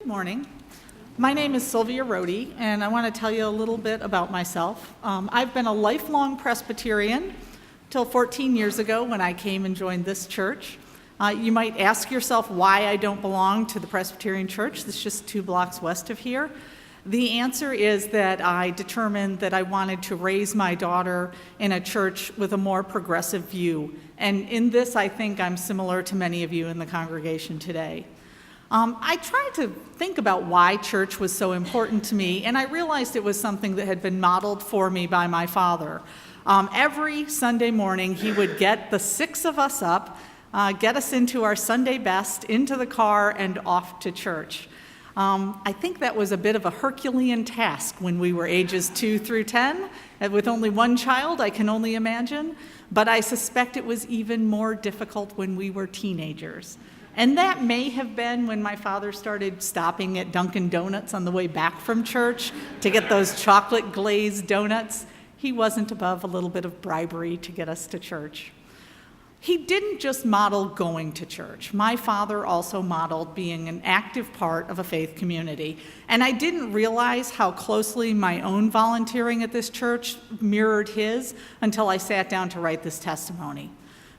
Morning. My name is Sylvia Rodee, and I want to tell you a little bit about myself. I've been a lifelong Presbyterian till 14 years ago when I came and joined this church. You might ask yourself why I don't belong to the Presbyterian Church that's just 2 blocks west of here. The answer is that I determined that I wanted to raise my daughter in a church with a more progressive view. And in this, I think I'm similar to many of you in the congregation today. I tried to think about why church was so important to me, and I realized it was something that had been modeled for me by my father. Every Sunday morning, he would get the 6 of us up, get us into our Sunday best, into the car, and off to church. I think that was a bit of a Herculean task when we were ages 2 through 10. And with only one child, I can only imagine. But I suspect it was even more difficult when we were teenagers. And that may have been when my father started stopping at Dunkin' Donuts on the way back from church to get those chocolate glazed donuts. He wasn't above a little bit of bribery to get us to church. He didn't just model going to church. My father also modeled being an active part of a faith community. And I didn't realize how closely my own volunteering at this church mirrored his until I sat down to write this testimony.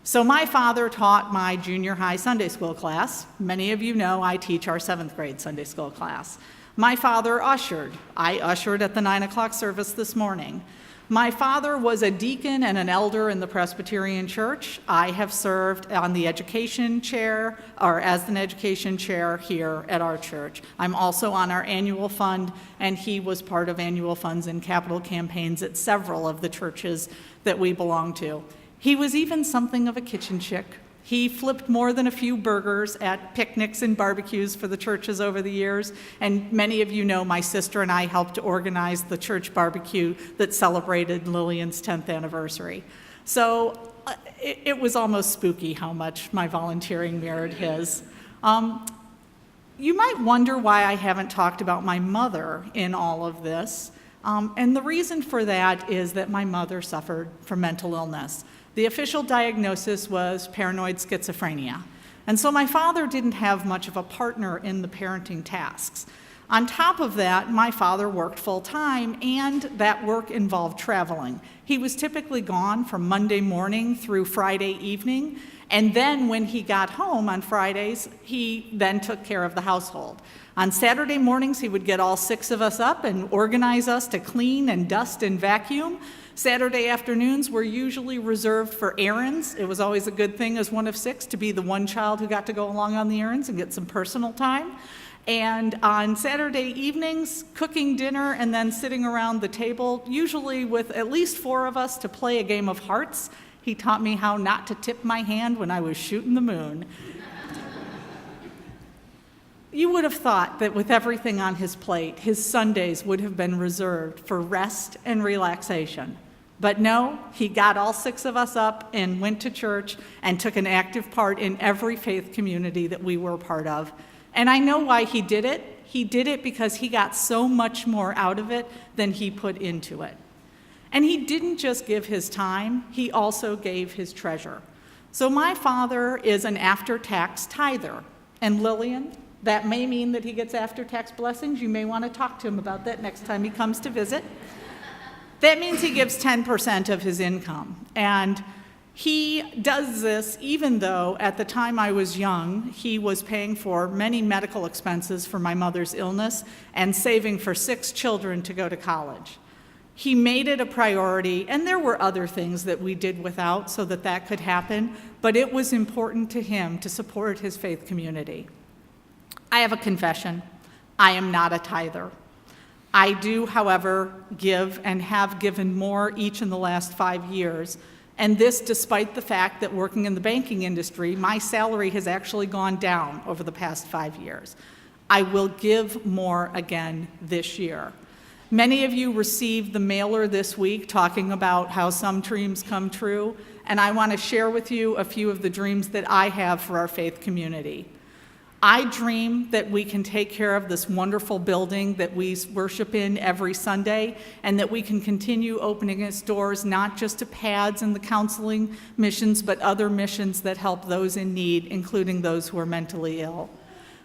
So my father taught my junior high Sunday school class. Many of you know I teach our 7th grade Sunday school class. My father ushered. I ushered at the 9 o'clock service this morning. My father was a deacon and an elder in the Presbyterian Church. I have served on the education chair, or as an education chair here at our church. I'm also on our annual fund, and he was part of annual funds and capital campaigns at several of the churches that we belong to. He was even something of a kitchen chick. He flipped more than a few burgers at picnics and barbecues for the churches over the years, and many of you know my sister and I helped organize the church barbecue that celebrated Lillian's 10th anniversary. So it was almost spooky how much my volunteering mirrored his. You might wonder why I haven't talked about my mother in all of this, and the reason for that is that my mother suffered from mental illness. The official diagnosis was paranoid schizophrenia. And so my father didn't have much of a partner in the parenting tasks. On top of that, my father worked full-time, and that work involved traveling. He was typically gone from Monday morning through Friday evening, and then when he got home on Fridays, he then took care of the household. On Saturday mornings, he would get all 6 of us up and organize us to clean and dust and vacuum. Saturday afternoons were usually reserved for errands. It was always a good thing as one of 6 to be the one child who got to go along on the errands and get some personal time. And on Saturday evenings, cooking dinner and then sitting around the table, usually with at least 4 of us to play a game of hearts. He taught me how not to tip my hand when I was shooting the moon. You would have thought that with everything on his plate, his Sundays would have been reserved for rest and relaxation. But no, he got all 6 of us up and went to church and took an active part in every faith community that we were a part of. And I know why he did it. He did it because he got so much more out of it than he put into it. And he didn't just give his time, he also gave his treasure. So my father is an after-tax tither. And Lillian, that may mean that he gets after-tax blessings. You may want to talk to him about that next time he comes to visit. That means he gives 10% of his income. And he does this even though at the time I was young, he was paying for many medical expenses for my mother's illness and saving for 6 children to go to college. He made it a priority, and there were other things that we did without so that that could happen, but it was important to him to support his faith community. I have a confession. I am not a tither. I do, however, give and have given more each in the last 5 years, and this despite the fact that working in the banking industry, my salary has actually gone down over the past 5 years. I will give more again this year. Many of you received the mailer this week talking about how some dreams come true, and I want to share with you a few of the dreams that I have for our faith community. I dream that we can take care of this wonderful building that we worship in every Sunday, and that we can continue opening its doors not just to PADS and the counseling missions, but other missions that help those in need, including those who are mentally ill.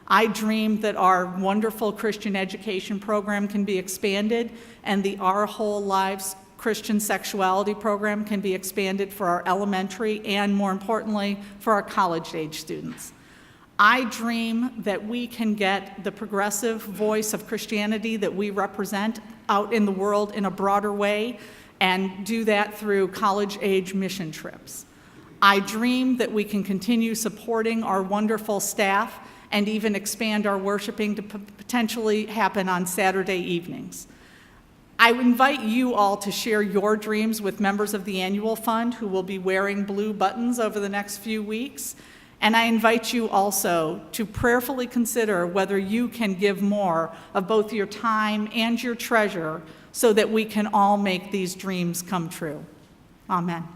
I dream that our wonderful Christian education program can be expanded and the Our Whole Lives Christian Sexuality program can be expanded for our elementary and, more importantly, for our college-age students. I dream that we can get the progressive voice of Christianity that we represent out in the world in a broader way and do that through college-age mission trips. I dream that we can continue supporting our wonderful staff and even expand our worshiping to potentially happen on Saturday evenings. I invite you all to share your dreams with members of the annual fund who will be wearing blue buttons over the next few weeks. And I invite you also to prayerfully consider whether you can give more of both your time and your treasure so that we can all make these dreams come true. Amen.